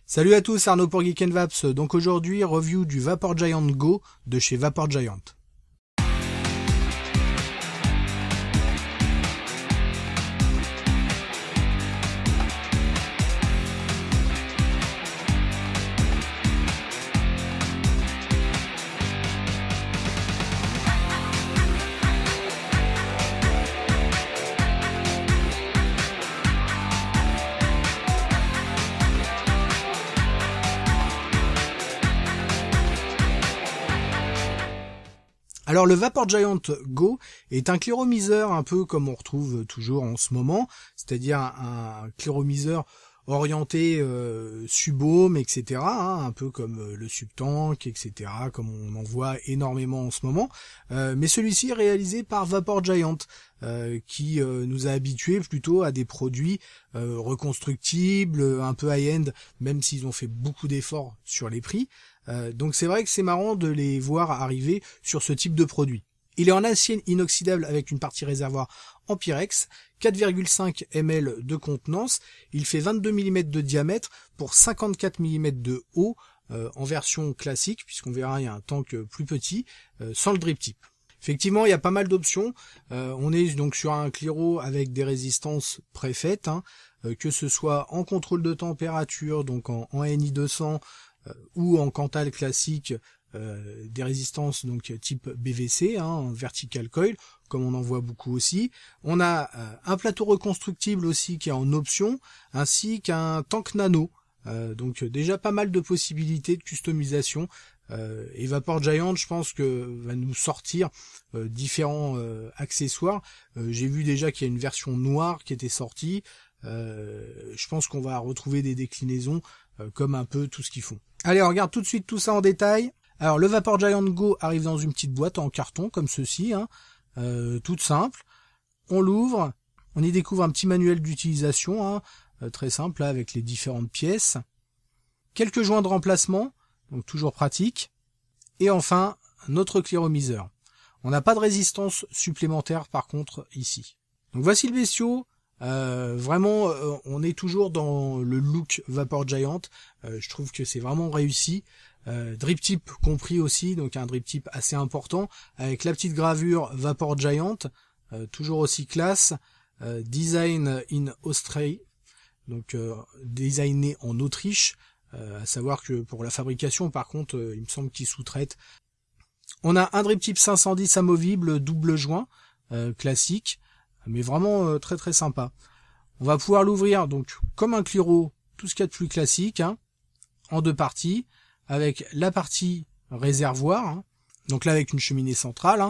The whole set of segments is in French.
Salut à tous, Arnaud pour Geek & Vaps. Donc aujourd'hui, review du Vapor Giant Go de chez Vapor Giant. Alors le Vapor Giant Go est un cléromiseur un peu comme on retrouve toujours en ce moment, c'est-à-dire un cléromiseur orienté subbaume, etc., un peu comme le Subtank, etc., comme on en voit énormément en ce moment, mais celui-ci est réalisé par Vapor Giant, qui nous a habitués plutôt à des produits reconstructibles, un peu high-end, même s'ils ont fait beaucoup d'efforts sur les prix. Donc c'est vrai que c'est marrant de les voir arriver sur ce type de produit. Il est en acier inoxydable avec une partie réservoir en Pyrex, 4,5 ml de contenance, il fait 22 mm de diamètre pour 54 mm de haut en version classique, puisqu'on verra il y a un tank plus petit, sans le drip tip. Effectivement, il y a pas mal d'options. On est donc sur un cléro avec des résistances préfaites, que ce soit en contrôle de température, donc en NI200, ou en Cantal classique, des résistances donc type BVC, en vertical coil, comme on en voit beaucoup aussi. On a un plateau reconstructible aussi qui est en option, ainsi qu'un tank nano. Donc déjà pas mal de possibilités de customisation. Et Vapor Giant, je pense que va nous sortir différents accessoires. J'ai vu déjà qu'il y a une version noire qui était sortie. Je pense qu'on va retrouver des déclinaisons comme un peu tout ce qu'ils font. Allez, on regarde tout de suite tout ça en détail. Alors le Vapor Giant Go arrive dans une petite boîte en carton comme ceci, toute simple. On l'ouvre, on y découvre un petit manuel d'utilisation, très simple là, avec les différentes pièces. Quelques joints de remplacement, donc toujours pratique. Et enfin, notre cléromiseur. On n'a pas de résistance supplémentaire par contre ici. Donc voici le bestiau. Vraiment, on est toujours dans le look Vapor Giant. Je trouve que c'est vraiment réussi. Drip tip compris aussi, donc un drip tip assez important, avec la petite gravure Vapor Giant, toujours aussi classe. Design in Austria, donc designé en Autriche. À savoir que pour la fabrication, par contre, il me semble qu'ils sous-traitent. On a un drip tip 510 amovible double joint, classique, mais vraiment très très sympa. On va pouvoir l'ouvrir donc comme un cléro, tout ce qu'il y a de plus classique, en deux parties, avec la partie réservoir, donc là avec une cheminée centrale,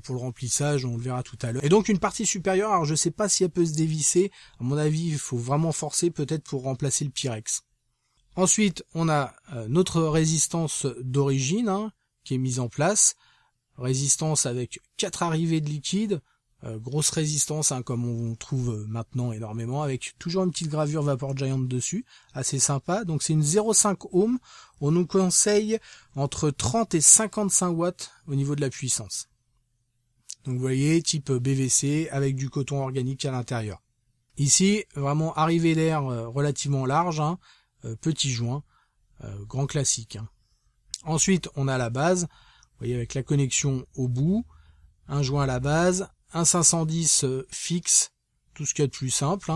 pour le remplissage, on le verra tout à l'heure. Et donc une partie supérieure, alors je sais pas si elle peut se dévisser, à mon avis il faut vraiment forcer peut-être pour remplacer le Pyrex. Ensuite on a notre résistance d'origine qui est mise en place, résistance avec 4 arrivées de liquide, grosse résistance comme on trouve maintenant énormément, avec toujours une petite gravure Vapor Giant dessus, assez sympa. Donc c'est une 0,5 ohm, on nous conseille entre 30 et 55 watts au niveau de la puissance. Donc vous voyez, type BVC avec du coton organique à l'intérieur. Ici, vraiment arrivée d'air relativement large, petit joint, grand classique. Ensuite on a la base, vous voyez avec la connexion au bout, un joint à la base, un 510 fixe, tout ce qu'il y a de plus simple.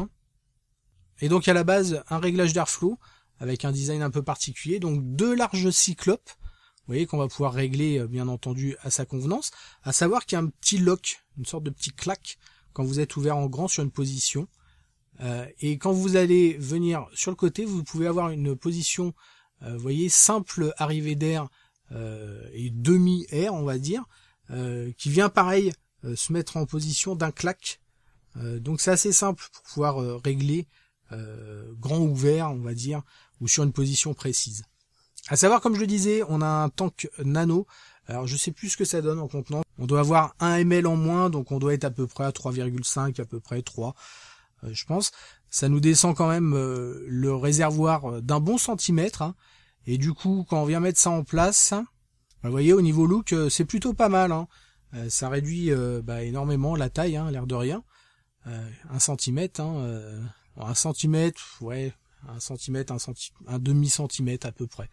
Et donc à la base, un réglage d'airflow avec un design un peu particulier. Donc deux larges cyclopes, vous voyez qu'on va pouvoir régler bien entendu à sa convenance. À savoir qu'il y a un petit lock, une sorte de petit clac quand vous êtes ouvert en grand sur une position. Et quand vous allez venir sur le côté, vous pouvez avoir une position, vous voyez, simple arrivée d'air et demi-air, on va dire, qui vient pareil se mettre en position d'un clac. Donc c'est assez simple pour pouvoir régler grand ouvert, on va dire, ou sur une position précise. À savoir, comme je le disais, on a un tank nano. Alors je sais plus ce que ça donne en contenance. On doit avoir 1 ml en moins, donc on doit être à peu près à 3,5, à peu près 3, je pense. Ça nous descend quand même le réservoir d'un bon centimètre. Et du coup, quand on vient mettre ça en place, vous voyez, au niveau look, c'est plutôt pas mal. Ça réduit énormément la taille, l'air de rien. 1 centimètre, 1 centimètre, ouais, un centimètre, un demi-centimètre à peu près.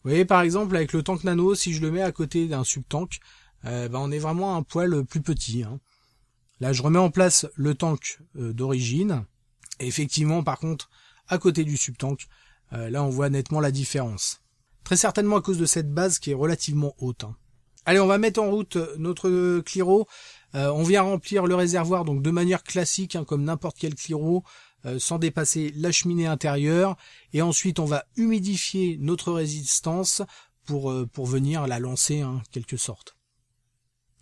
Vous voyez par exemple avec le tank nano, si je le mets à côté d'un subtank, on est vraiment un poil plus petit. Hein. Là je remets en place le tank d'origine, et effectivement par contre à côté du subtank, là on voit nettement la différence. Très certainement à cause de cette base qui est relativement haute. Hein. Allez, on va mettre en route notre Cliro. On vient remplir le réservoir donc de manière classique, hein, comme n'importe quel Cliro, sans dépasser la cheminée intérieure. Et ensuite, on va humidifier notre résistance pour venir la lancer, hein, en quelque sorte.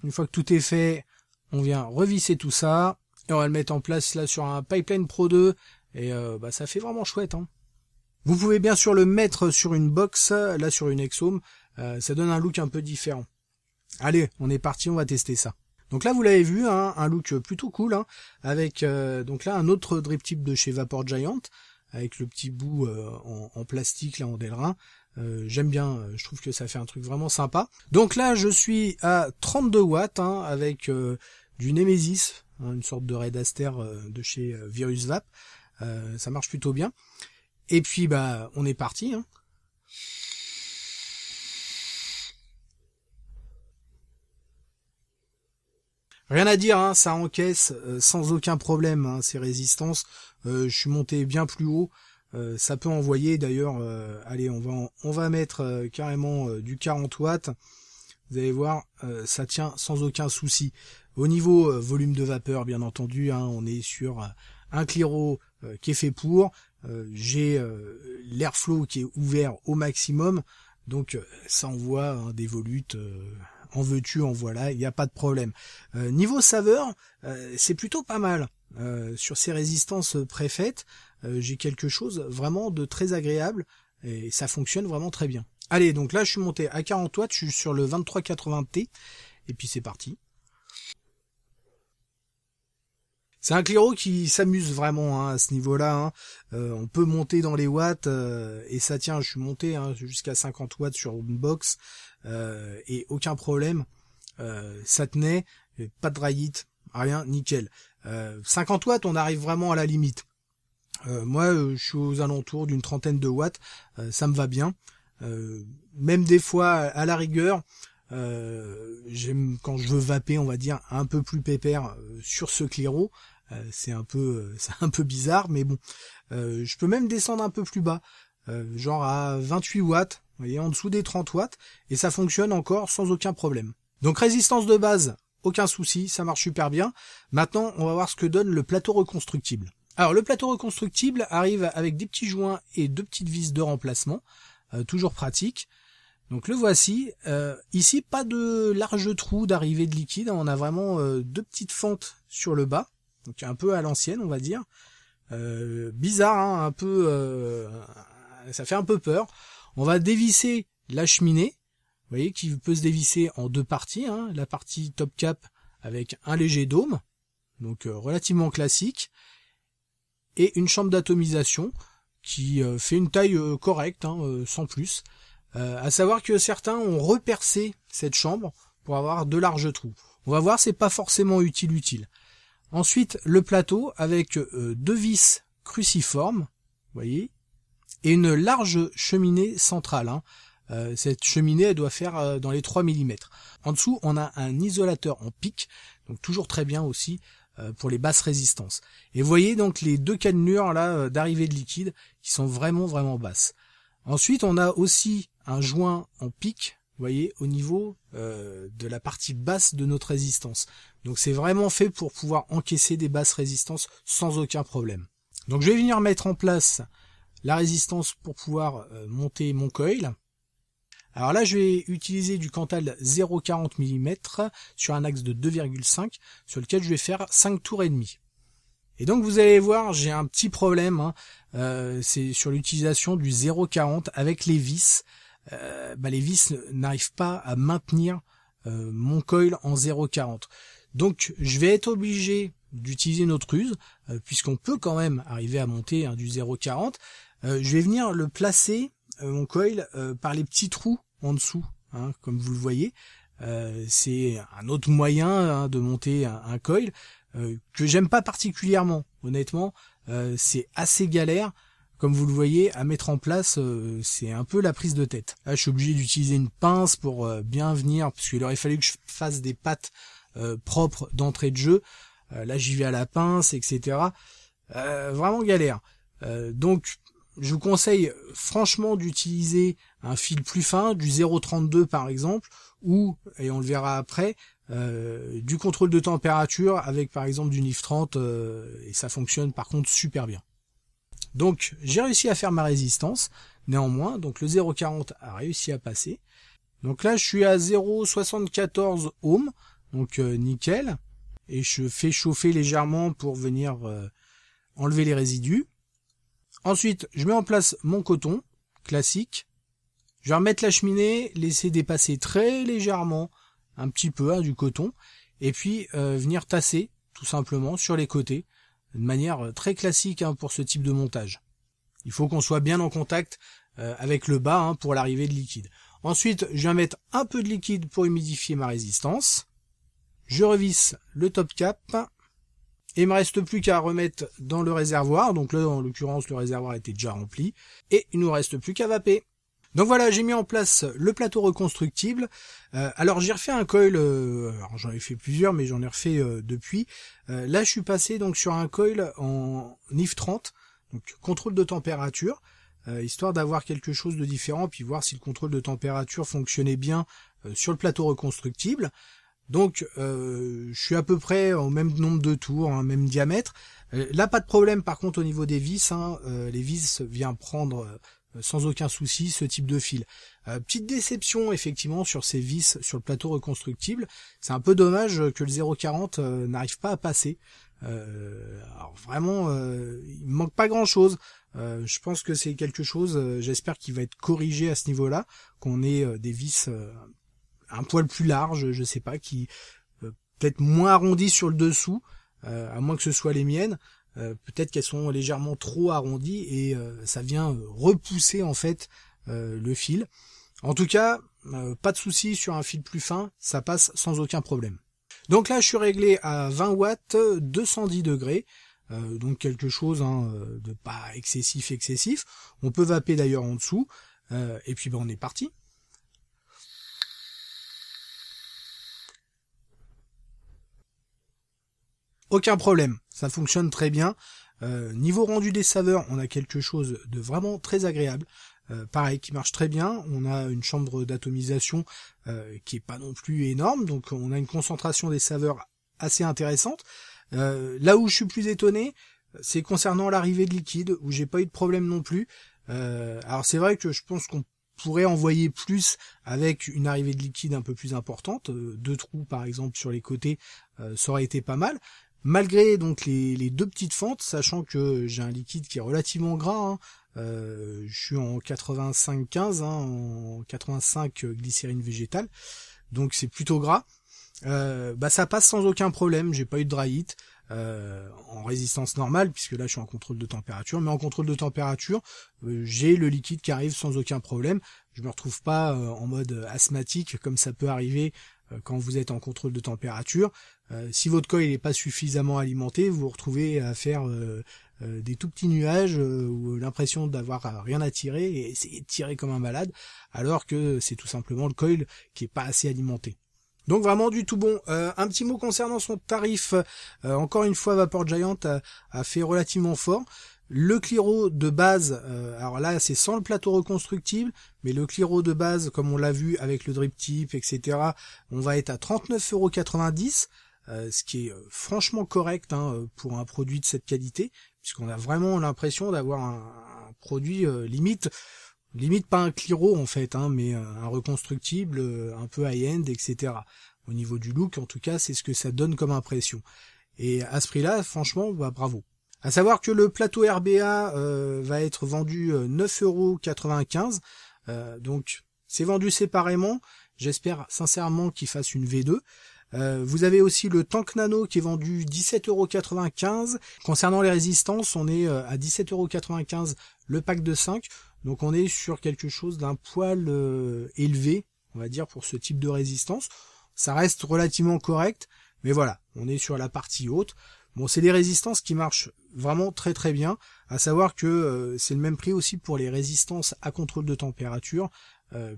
Une fois que tout est fait, on vient revisser tout ça. Et on va le mettre en place là sur un Pipeline Pro 2. Et ça fait vraiment chouette. Hein. Vous pouvez bien sûr le mettre sur une box, là sur une Exome. Ça donne un look un peu différent. Allez, on est parti, on va tester ça. Donc là, vous l'avez vu, hein, un look plutôt cool, hein, avec donc là un autre drip tip de chez Vapor Giant, avec le petit bout en plastique là en Delrin. J'aime bien, je trouve que ça fait un truc vraiment sympa. Donc là, je suis à 32 watts, hein, avec du Nemesis, hein, une sorte de Red Aster de chez Virus Vap. Ça marche plutôt bien. Et puis on est parti. Hein. Rien à dire, hein, ça encaisse sans aucun problème, hein, ces résistances. Je suis monté bien plus haut, ça peut envoyer d'ailleurs. Allez, on va mettre carrément du 40 watts. Vous allez voir, ça tient sans aucun souci. Au niveau volume de vapeur, bien entendu, hein, on est sur un Cliro qui est fait pour. J'ai l'airflow qui est ouvert au maximum, donc ça envoie hein, des volutes. En veux-tu, en voilà, il n'y a pas de problème. Niveau saveur, c'est plutôt pas mal. Sur ces résistances préfaites, j'ai quelque chose vraiment de très agréable et ça fonctionne vraiment très bien. Allez, donc là je suis monté à 40 watts, je suis sur le 2380T et puis c'est parti. C'est un Cliro qui s'amuse vraiment hein, à ce niveau-là. Hein. On peut monter dans les watts et ça tient. Je suis monté hein, jusqu'à 50 watts sur une box et aucun problème. Ça tenait, pas de dry heat, rien, nickel. 50 watts, on arrive vraiment à la limite. Moi, je suis aux alentours d'une trentaine de watts. Ça me va bien. Même des fois, à la rigueur, j'aime quand je veux vaper, on va dire, un peu plus pépère sur ce Cliro. C'est un peu bizarre, mais bon. Je peux même descendre un peu plus bas, genre à 28 watts, vous voyez, en dessous des 30 watts, et ça fonctionne encore sans aucun problème. Donc résistance de base, aucun souci, ça marche super bien. Maintenant, on va voir ce que donne le plateau reconstructible. Alors le plateau reconstructible arrive avec des petits joints et deux petites vis de remplacement, toujours pratique. Donc le voici. Ici, pas de large trou d'arrivée de liquide. On a vraiment deux petites fentes sur le bas. Donc un peu à l'ancienne, on va dire. Bizarre, hein, un peu. Ça fait un peu peur. On va dévisser la cheminée. Vous voyez, qui peut se dévisser en deux parties. Hein. La partie top cap avec un léger dôme. Donc relativement classique. Et une chambre d'atomisation qui fait une taille correcte, hein, sans plus. À savoir que certains ont repercé cette chambre pour avoir de larges trous. On va voir, c'est pas forcément utile. Ensuite, le plateau avec deux vis cruciformes, vous voyez, et une large cheminée centrale. Hein. Cette cheminée, elle doit faire dans les 3 mm. En dessous, on a un isolateur en pic, donc toujours très bien aussi pour les basses résistances. Et vous voyez donc les deux cannelures là d'arrivée de liquide qui sont vraiment basses. Ensuite, on a aussi un joint en pic, vous voyez, au niveau de la partie basse de notre résistance. Donc c'est vraiment fait pour pouvoir encaisser des basses résistances sans aucun problème. Donc je vais venir mettre en place la résistance pour pouvoir monter mon coil. Alors là, je vais utiliser du Cantal 0,40 mm sur un axe de 2,5 sur lequel je vais faire 5 tours et demi. Et donc vous allez voir, j'ai un petit problème, hein, c'est sur l'utilisation du 0,40 avec les vis. Les vis n'arrivent pas à maintenir mon coil en 0,40. Donc je vais être obligé d'utiliser notre ruse, puisqu'on peut quand même arriver à monter du 0,40. Je vais venir le placer, mon coil, par les petits trous en dessous, hein, comme vous le voyez. C'est un autre moyen hein, de monter un coil que j'aime pas particulièrement, honnêtement. c'est assez galère. Comme vous le voyez, à mettre en place, c'est un peu la prise de tête. Là, je suis obligé d'utiliser une pince pour bien venir, parce qu'il aurait fallu que je fasse des pattes propres d'entrée de jeu. Là, j'y vais à la pince, etc. Vraiment galère. Donc, je vous conseille franchement d'utiliser un fil plus fin, du 0,32 par exemple, ou, et on le verra après, du contrôle de température avec par exemple du NIF 30, et ça fonctionne par contre super bien. Donc j'ai réussi à faire ma résistance, néanmoins, donc le 0,40 a réussi à passer. Donc là je suis à 0,74 ohms, donc nickel, et je fais chauffer légèrement pour venir enlever les résidus. Ensuite je mets en place mon coton, classique. Je vais remettre la cheminée, laisser dépasser très légèrement, un petit peu du coton, et puis venir tasser tout simplement sur les côtés, de manière très classique pour ce type de montage. Il faut qu'on soit bien en contact avec le bas pour l'arrivée de liquide. Ensuite, je viens mettre un peu de liquide pour humidifier ma résistance. Je revisse le top cap. Et il me reste plus qu'à remettre dans le réservoir. Donc là, en l'occurrence, le réservoir était déjà rempli. Et il nous reste plus qu'à vaper. Donc voilà, j'ai mis en place le plateau reconstructible. Alors j'ai refait un coil, alors j'en ai fait plusieurs, mais j'en ai refait depuis. Là je suis passé donc sur un coil en NIF 30, donc contrôle de température, histoire d'avoir quelque chose de différent, puis voir si le contrôle de température fonctionnait bien sur le plateau reconstructible. Donc je suis à peu près au même nombre de tours, même diamètre. Là pas de problème par contre au niveau des vis, les vis viennent prendre sans aucun souci ce type de fil. Petite déception effectivement sur ces vis sur le plateau reconstructible, c'est un peu dommage que le 0,40 n'arrive pas à passer. Alors vraiment il me manque pas grand chose. Je pense que c'est quelque chose, j'espère qu'il va être corrigé à ce niveau-là, qu'on ait des vis un poil plus larges, je sais pas, qui peut-être moins arrondies sur le dessous, à moins que ce soit les miennes. Peut-être qu'elles sont légèrement trop arrondies et ça vient repousser en fait le fil. En tout cas, pas de souci sur un fil plus fin, ça passe sans aucun problème. Donc là, je suis réglé à 20 watts, 210 degrés, donc quelque chose de pas excessif. On peut vaper d'ailleurs en dessous, et puis on est parti. Aucun problème, ça fonctionne très bien. Niveau rendu des saveurs, on a quelque chose de vraiment très agréable. Pareil, qui marche très bien. On a une chambre d'atomisation qui est pas non plus énorme, donc on a une concentration des saveurs assez intéressante. Là où je suis plus étonné, c'est concernant l'arrivée de liquide, où j'ai pas eu de problème non plus. Alors c'est vrai que je pense qu'on pourrait envoyer plus avec une arrivée de liquide un peu plus importante. 2 trous par exemple sur les côtés, ça aurait été pas mal. Malgré donc les 2 petites fentes, sachant que j'ai un liquide qui est relativement gras, je suis en 85-15, en 85 glycérine végétale, donc c'est plutôt gras. Ça passe sans aucun problème, j'ai pas eu de dry heat, en résistance normale, puisque là je suis en contrôle de température, mais en contrôle de température, j'ai le liquide qui arrive sans aucun problème. Je me retrouve pas en mode asthmatique comme ça peut arriver quand vous êtes en contrôle de température. Si votre coil n'est pas suffisamment alimenté, vous vous retrouvez à faire des tout petits nuages ou l'impression d'avoir rien à tirer et essayer de tirer comme un malade, alors que c'est tout simplement le coil qui est pas assez alimenté. Donc vraiment du tout bon. Un petit mot concernant son tarif. Encore une fois, Vapor Giant a fait relativement fort. Le Cliro de base, alors là c'est sans le plateau reconstructible, mais le Cliro de base, comme on l'a vu avec le drip tip, etc., on va être à 39,90 €, ce qui est franchement correct pour un produit de cette qualité, puisqu'on a vraiment l'impression d'avoir un produit limite pas un Cliro en fait, mais un reconstructible, un peu high-end, etc. Au niveau du look, en tout cas, c'est ce que ça donne comme impression. Et à ce prix-là, franchement, bravo. À savoir que le plateau RBA va être vendu 9,95 €, donc c'est vendu séparément. J'espère sincèrement qu'il fasse une V2. Vous avez aussi le Tank Nano qui est vendu 17,95 €. Concernant les résistances, on est à 17,95 € le pack de 5. Donc on est sur quelque chose d'un poil élevé, on va dire, pour ce type de résistance. Ça reste relativement correct, mais voilà, on est sur la partie haute. Bon, c'est des résistances qui marchent vraiment très très bien, à savoir que c'est le même prix aussi pour les résistances à contrôle de température,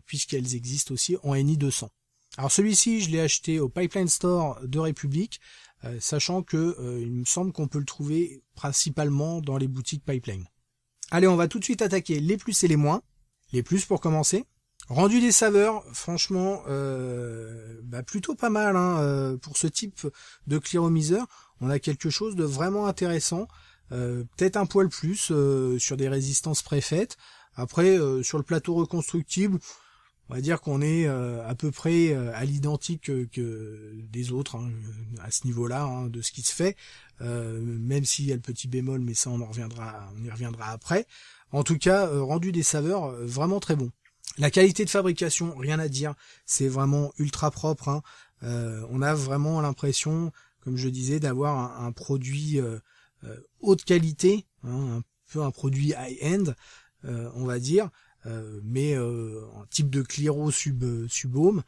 puisqu'elles existent aussi en NI200. Alors celui-ci, je l'ai acheté au Pipeline Store de République, sachant que il me semble qu'on peut le trouver principalement dans les boutiques Pipeline. Allez, on va tout de suite attaquer les plus et les moins. Les plus pour commencer. Rendu des saveurs, franchement, plutôt pas mal hein, pour ce type de clearomiseur. On a quelque chose de vraiment intéressant, peut-être un poil plus sur des résistances préfaites. Après, sur le plateau reconstructible, on va dire qu'on est à peu près à l'identique que des autres hein, à ce niveau-là hein, de ce qui se fait, même s'il y a le petit bémol, mais ça on y reviendra après. En tout cas, rendu des saveurs vraiment très bon. La qualité de fabrication, rien à dire, c'est vraiment ultra propre. Hein. On a vraiment l'impression, comme je disais, d'avoir un produit haute qualité, hein, un peu un produit high-end, on va dire, mais un type de Clearo Subhome,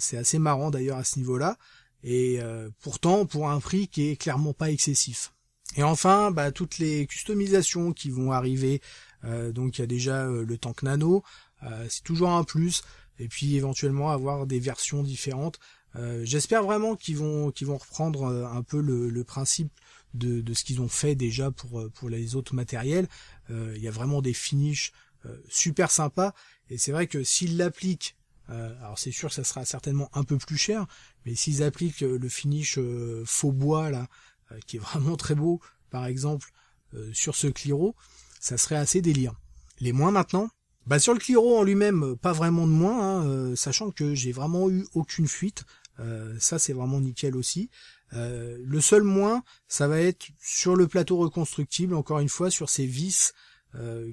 c'est assez marrant d'ailleurs à ce niveau-là, et pourtant pour un prix qui est clairement pas excessif. Et enfin, toutes les customisations qui vont arriver, donc il y a déjà le tank nano, c'est toujours un plus, et puis éventuellement avoir des versions différentes. J'espère vraiment qu'ils vont reprendre un peu le principe de ce qu'ils ont fait déjà pour les autres matériels. Il y a vraiment des finishes super sympas, et c'est vrai que s'ils l'appliquent, alors c'est sûr que ça sera certainement un peu plus cher, mais s'ils appliquent le finish faux bois là, qui est vraiment très beau, par exemple sur ce Clearo, ça serait assez délire. Les moins maintenant. Sur le Clearo en lui-même, pas vraiment de moins, hein, sachant que j'ai vraiment eu aucune fuite. Ça c'est vraiment nickel aussi. Le seul moins, ça va être sur le plateau reconstructible, encore une fois, sur ces vis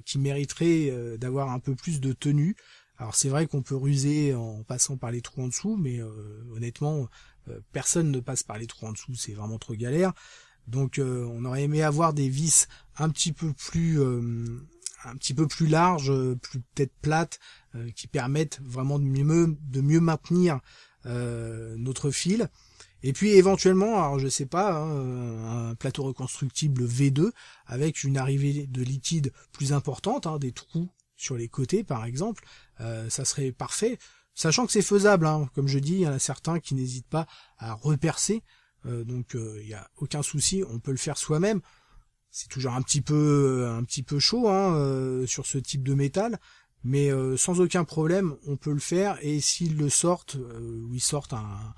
qui mériteraient d'avoir un peu plus de tenue. Alors c'est vrai qu'on peut ruser en passant par les trous en dessous, mais honnêtement, personne ne passe par les trous en dessous, c'est vraiment trop galère. Donc on aurait aimé avoir des vis un petit peu plus larges, plus peut-être plates, qui permettent vraiment de mieux maintenir notre fil. Et puis éventuellement, alors je sais pas, hein, un plateau reconstructible V2 avec une arrivée de liquide plus importante, hein, des trous sur les côtés par exemple, ça serait parfait, sachant que c'est faisable, hein, comme je dis, il y en a certains qui n'hésitent pas à repercer, donc il n'y a aucun souci, on peut le faire soi-même. C'est toujours un petit peu chaud hein, sur ce type de métal, mais sans aucun problème on peut le faire, et s'ils le sortent, ou ils sortent un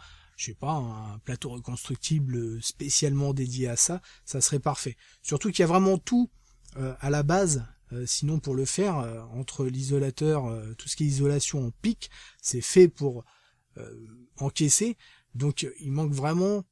plateau reconstructible spécialement dédié à ça, ça serait parfait. Surtout qu'il y a vraiment tout à la base, sinon pour le faire, entre l'isolateur, tout ce qui est isolation en pic, c'est fait pour encaisser, donc il manque vraiment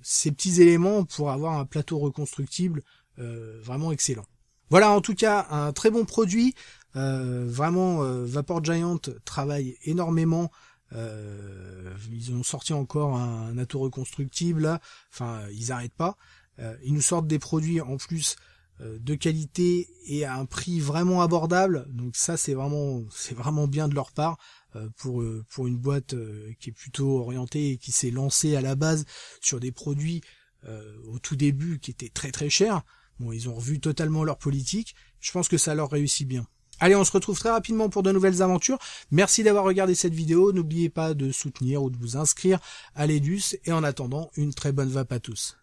ces petits éléments pour avoir un plateau reconstructible vraiment excellent. Voilà, en tout cas un très bon produit, vraiment Vapor Giant travaille énormément. Ils ont sorti encore un atout reconstructible là, enfin ils arrêtent pas, ils nous sortent des produits en plus de qualité et à un prix vraiment abordable, donc ça c'est vraiment bien de leur part pour une boîte qui est plutôt orientée et qui s'est lancée à la base sur des produits au tout début qui étaient très très chers. Bon, ils ont revu totalement leur politique, je pense que ça leur réussit bien. Allez, on se retrouve très rapidement pour de nouvelles aventures. Merci d'avoir regardé cette vidéo. N'oubliez pas de soutenir ou de vous inscrire à l'Edus. Et en attendant, une très bonne vape à tous.